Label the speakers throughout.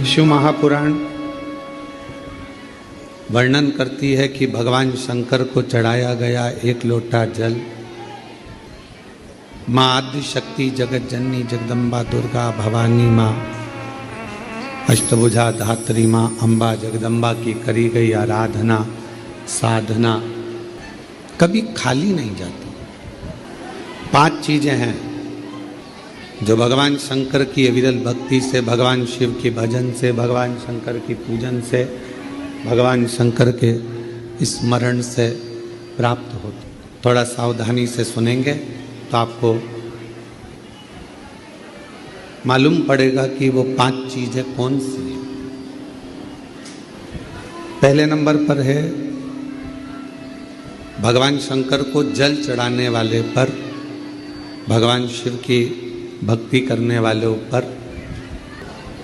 Speaker 1: शिव महापुराण वर्णन करती है कि भगवान शंकर को चढ़ाया गया एक लोटा जल माँ आदि शक्ति जगत जननी जगदम्बा दुर्गा भवानी माँ अष्टभुजा धात्री माँ अम्बा जगदम्बा की करी गई आराधना साधना कभी खाली नहीं जाती। 5 चीजें हैं जो भगवान शंकर की अविरल भक्ति से, भगवान शिव के भजन से, भगवान शंकर की पूजन से, भगवान शंकर के स्मरण से प्राप्त होती। थोड़ा सावधानी से सुनेंगे तो आपको मालूम पड़ेगा कि वो 5 चीजें कौन सी हैं। पहले नंबर पर है भगवान शंकर को जल चढ़ाने वाले पर, भगवान शिव की भक्ति करने वालों पर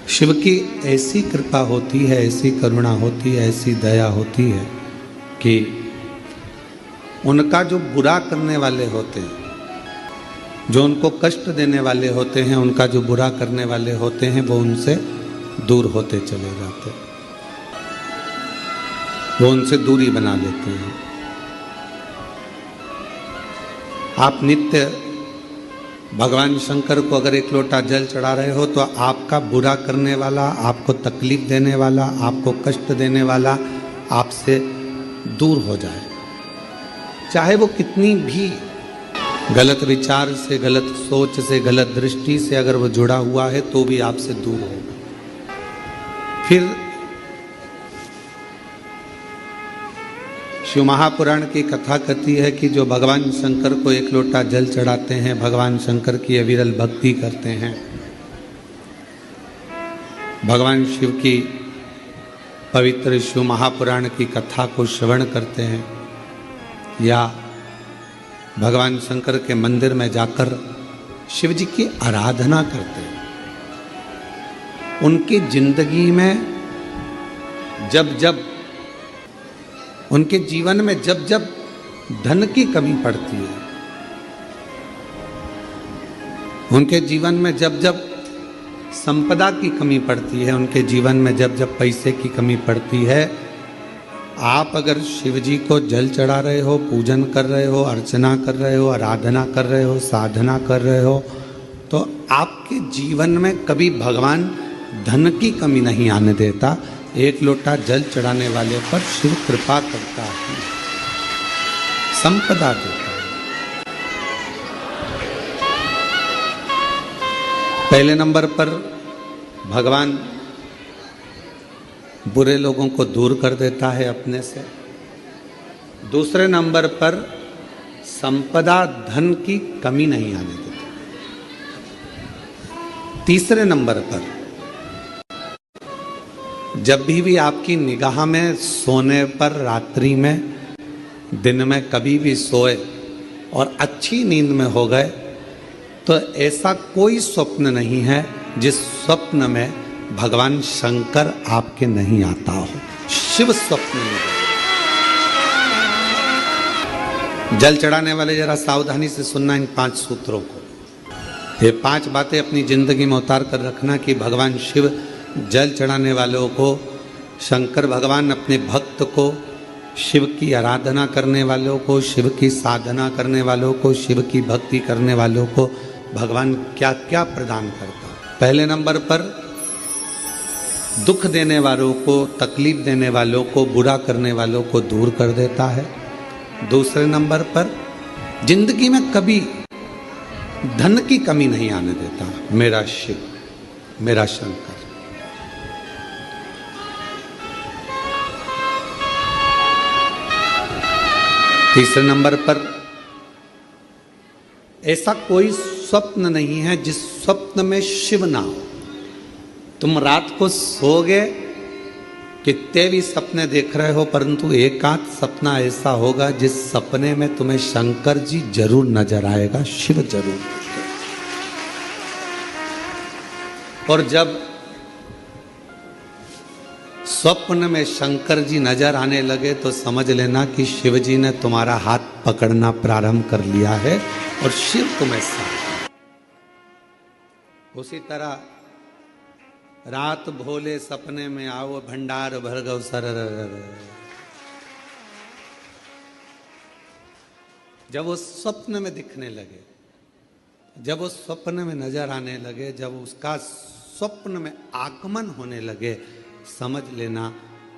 Speaker 1: शिव की ऐसी कृपा होती है, ऐसी करुणा होती है, ऐसी दया होती है कि उनका जो बुरा करने वाले होते हैं, जो उनको कष्ट देने वाले होते हैं, उनका जो बुरा करने वाले होते हैं, वो उनसे दूर होते चले जाते हैं, वो उनसे दूरी बना लेते हैं। आप नित्य भगवान शंकर को अगर एक लोटा जल चढ़ा रहे हो तो आपका बुरा करने वाला, आपको तकलीफ देने वाला, आपको कष्ट देने वाला आपसे दूर हो जाए। चाहे वो कितनी भी गलत विचार से, गलत सोच से, गलत दृष्टि से अगर वो जुड़ा हुआ है तो भी आपसे दूर होगा। फिर शिव महापुराण की कथा कहती है कि जो भगवान शंकर को एक लोटा जल चढ़ाते हैं, भगवान शंकर की अविरल भक्ति करते हैं, भगवान शिव की पवित्र शिव महापुराण की कथा को श्रवण करते हैं या भगवान शंकर के मंदिर में जाकर शिव जी की आराधना करते हैं, उनकी जिंदगी में जब उनके जीवन में जब धन की कमी पड़ती है, उनके जीवन में जब संपदा की कमी पड़ती है, उनके जीवन में जब पैसे की कमी पड़ती है, आप अगर शिव जी को जल चढ़ा रहे हो, पूजन कर रहे हो, अर्चना कर रहे हो, आराधना कर रहे हो, साधना कर रहे हो, तो आपके जीवन में कभी भगवान धन की कमी नहीं आने देता। एक लोटा जल चढ़ाने वाले पर शिव कृपा करता है, संपदा देता है। पहले नंबर पर भगवान बुरे लोगों को दूर कर देता है अपने से। दूसरे नंबर पर संपदा धन की कमी नहीं आने देता। तीसरे नंबर पर जब भी आपकी निगाह में सोने पर, रात्रि में, दिन में कभी भी सोए और अच्छी नींद में हो गए तो ऐसा कोई स्वप्न नहीं है जिस स्वप्न में भगवान शंकर आपके नहीं आता हो। शिव स्वप्न में जल चढ़ाने वाले जरा सावधानी से सुनना इन 5 सूत्रों को। ये 5 बातें अपनी जिंदगी में उतार कर रखना कि भगवान शिव जल चढ़ाने वालों को, शंकर भगवान अपने भक्त को, शिव की आराधना करने वालों को, शिव की साधना करने वालों को, शिव की भक्ति करने वालों को भगवान क्या क्या प्रदान करता है। पहले नंबर पर दुख देने वालों को, तकलीफ देने वालों को, बुरा करने वालों को दूर कर देता है। दूसरे नंबर पर जिंदगी में कभी धन की कमी नहीं आने देता मेरा शिव, मेरा शंकर। तीसरे नंबर पर ऐसा कोई स्वप्न नहीं है जिस स्वप्न में शिव ना हो। तुम रात को सोओगे, कितने भी सपने देख रहे हो, परंतु एक आध सपना ऐसा होगा जिस सपने में तुम्हें शंकर जी जरूर नजर आएगा, शिव जरूर। और जब स्वप्न में शंकर जी नजर आने लगे तो समझ लेना कि शिव जी ने तुम्हारा हाथ पकड़ना प्रारंभ कर लिया है और शिव तुम्हें साथ। उसी तरह रात भोले सपने में आओ भंडार भर गौ सर। जब वो स्वप्न में दिखने लगे, जब वो स्वप्न में नजर आने लगे, जब उसका स्वप्न में आगमन होने लगे, समझ लेना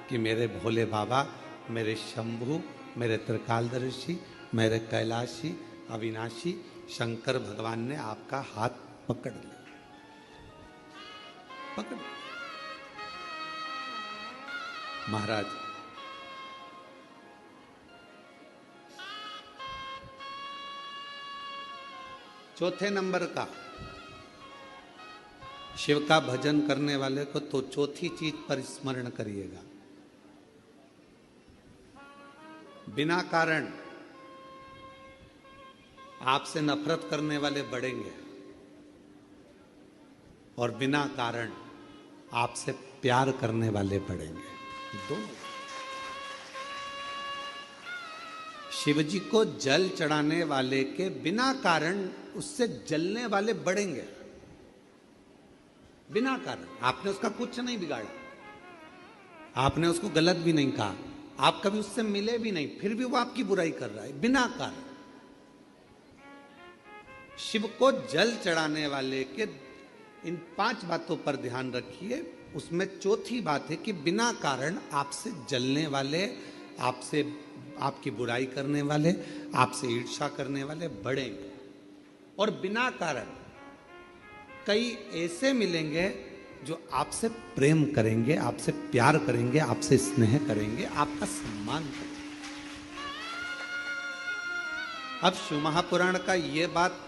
Speaker 1: कि मेरे भोले बाबा, मेरे शंभु, मेरे त्रिकालदर्शी, मेरे कैलाशी अविनाशी शंकर भगवान ने आपका हाथ पकड़ लिया, पकड़। महाराज चौथे नंबर का शिव का भजन करने वाले को तो चौथी चीज पर स्मरण करिएगा, बिना कारण आपसे नफरत करने वाले बढ़ेंगे और बिना कारण आपसे प्यार करने वाले बढ़ेंगे। दोनों। शिव जी को जल चढ़ाने वाले के बिना कारण उससे जलने वाले बढ़ेंगे, बिना कारण। आपने उसका कुछ नहीं बिगाड़ा, आपने उसको गलत भी नहीं कहा, आप कभी उससे मिले भी नहीं, फिर भी वो आपकी बुराई कर रहा है बिना कारण। शिव को जल चढ़ाने वाले के इन 5 बातों पर ध्यान रखिए। उसमें चौथी बात है कि बिना कारण आपसे जलने वाले, आपसे आपकी बुराई करने वाले, आपसे ईर्ष्या करने वाले बढ़ेंगे। और बिना कारण कई ऐसे मिलेंगे जो आपसे प्रेम करेंगे, आपसे प्यार करेंगे, आपसे स्नेह करेंगे, आपका सम्मान करेंगे। अब शिव महापुराण का ये बात,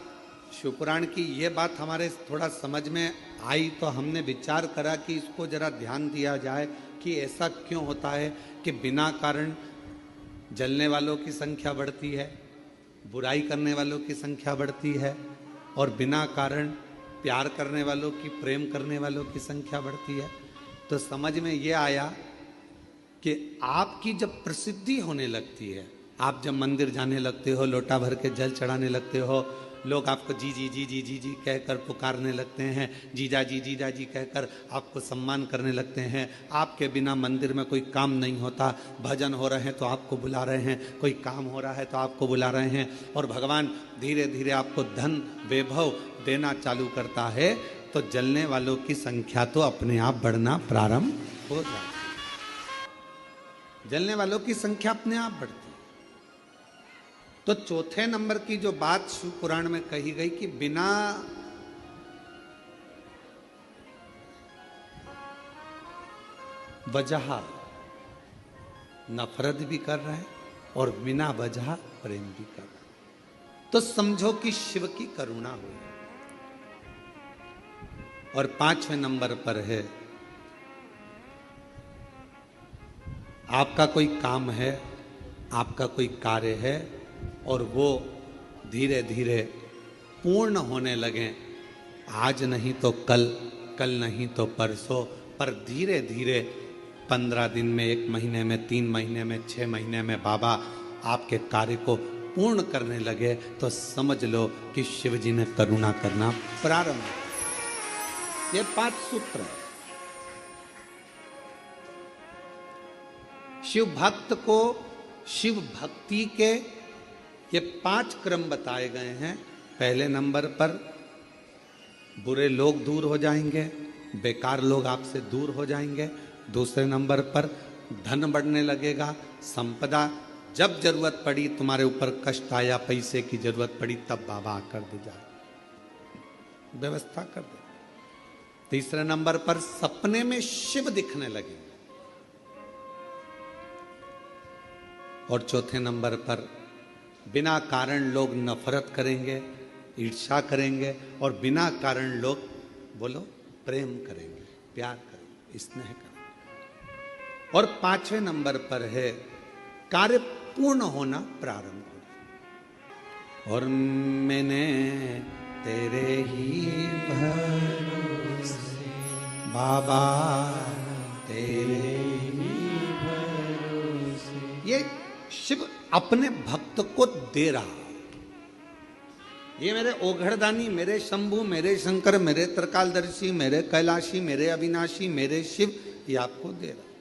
Speaker 1: शिवपुराण की ये बात हमारे थोड़ा समझ में आई तो हमने विचार करा कि इसको जरा ध्यान दिया जाए कि ऐसा क्यों होता है कि बिना कारण जलने वालों की संख्या बढ़ती है, बुराई करने वालों की संख्या बढ़ती है, और बिना कारण प्यार करने वालों की, प्रेम करने वालों की संख्या बढ़ती है। तो समझ में ये आया कि आपकी जब प्रसिद्धि होने लगती है, आप जब मंदिर जाने लगते हो, लोटा भर के जल चढ़ाने लगते हो, लोग आपको जी जी जी जी जी जी कहकर पुकारने लगते हैं, जीजा जी कहकर आपको सम्मान करने लगते हैं। आपके बिना मंदिर में कोई काम नहीं होता, भजन हो रहे हैं तो आपको बुला रहे हैं, कोई काम हो रहा है तो आपको बुला रहे हैं, और भगवान धीरे धीरे आपको धन वैभव देना चालू करता है, तो जलने वालों की संख्या तो अपने आप बढ़ना प्रारंभ हो जाती है। जलने वालों की संख्या अपने आप बढ़ती है। तो चौथे नंबर की जो बात शिव पुराण में कही गई कि बिना वजह नफरत भी कर रहे हैं और बिना वजह प्रेम भी कर रहे हैं, तो समझो कि शिव की करुणा हुई। और 5वें नंबर पर है, आपका कोई काम है, आपका कोई कार्य है और वो धीरे धीरे पूर्ण होने लगे, आज नहीं तो कल, कल नहीं तो परसों, पर धीरे धीरे 15 दिन में, 1 महीने में, 3 महीने में, 6 महीने में बाबा आपके कार्य को पूर्ण करने लगे, तो समझ लो कि शिव जी ने करुणा करना प्रारंभ किया। ये 5 सूत्र है। शिव भक्त को शिव भक्ति के ये 5 क्रम बताए गए हैं। पहले नंबर पर बुरे लोग दूर हो जाएंगे, बेकार लोग आपसे दूर हो जाएंगे। दूसरे नंबर पर धन बढ़ने लगेगा, संपदा, जब जरूरत पड़ी, तुम्हारे ऊपर कष्ट आया, पैसे की जरूरत पड़ी, तब बाबा आकर दे जाए, व्यवस्था कर दे। तीसरे नंबर पर सपने में शिव दिखने लगेंगे। और चौथे नंबर पर बिना कारण लोग नफरत करेंगे, ईर्ष्या करेंगे, और बिना कारण लोग बोलो प्रेम करेंगे, प्यार करेंगे, स्नेह करेंगे। और 5वें नंबर पर है कार्य पूर्ण होना प्रारंभ हो। और मैंने तेरे ही भरोसे बाबा, तेरे ही भरोसे, ये शिव अपने भक्त को दे रहा। ये मेरे ओघड़दानी, मेरे शंभु, मेरे शंकर, मेरे त्रिकालदर्शी, मेरे कैलाशी, मेरे अविनाशी, मेरे शिव, ये आपको दे रहा।